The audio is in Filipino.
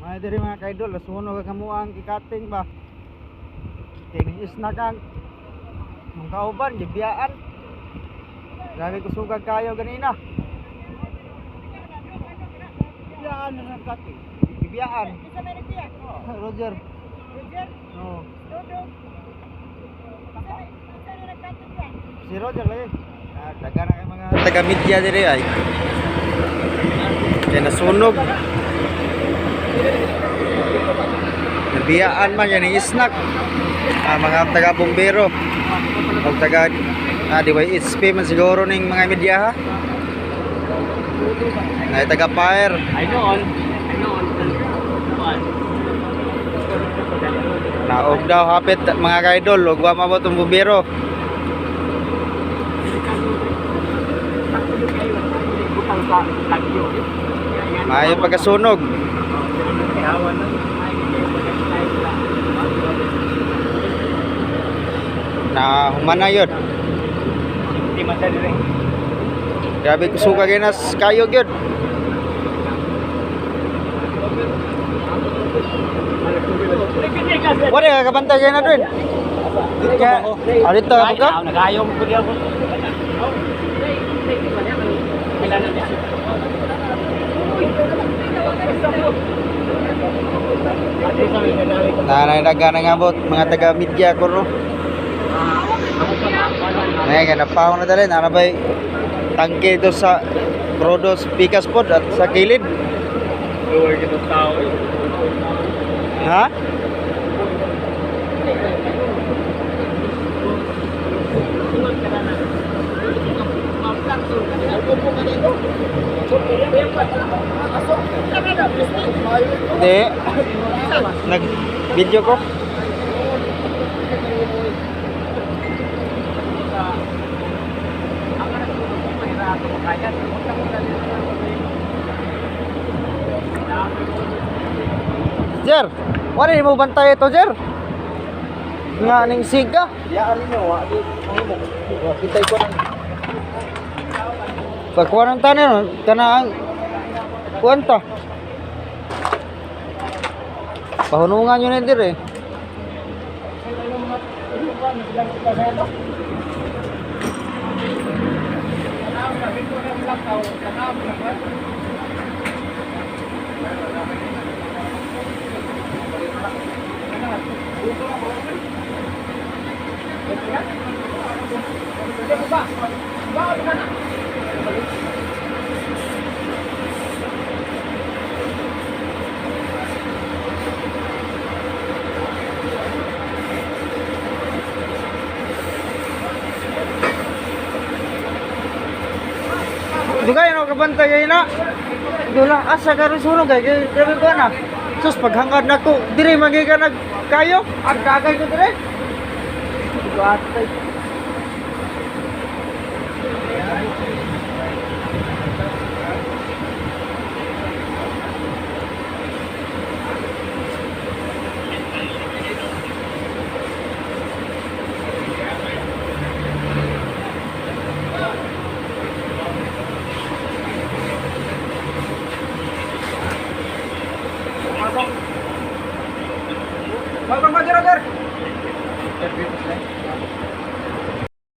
Ay diri mga kaidol, nasunog ka mo ang ikating ba. Tigis na kang mong kauban, gibiyaan. Grabe ko sugag kayo ganina. Gibiyaan na nagkating. Gibiyaan. Isa may nagbiya? Roger. Roger? Oo. Dodo? Isa na nagkatong yan? Si Roger lagi. Daga na kay mga taga-media diri ay. Kaya nasunog. Nabiyaan man yan yung snack. Mga taga-bombero. O taga DYHP man siguro ning mga media ha. Na taga-fire. I know. Naog daw hapit mga kaidol. Huwag mabot ang bombero. May pagkasunog. Na humana yun. Hindi masyado rin. Grabe kusuga ginas kayo gyud. Wala ka kabantay kayo na doon. Alito ka ka? Nagayong ko diyan ko. Nanay daga na ngabot mga taga media ko ro. Ngayon napaw na dali na bay tangke ito sa Rodos Pikas pod at sa kilid. Lower kita tao. Ha? Hindi. Nag-video ko. Jer, wala mo bantay ito, Jer. Nga ning siga. Ya ari no, wa di mo. Kitay ko nang Pagkuha ng tanin, kanang kuwanta. Pahunungan yun na dir eh. Dugay no kabantay kayo na. Dula asa ka rin sunog kay grabe ko na. Sus paghangad nako diri magi ka nag kayo. Ang kagay ko dire. Buat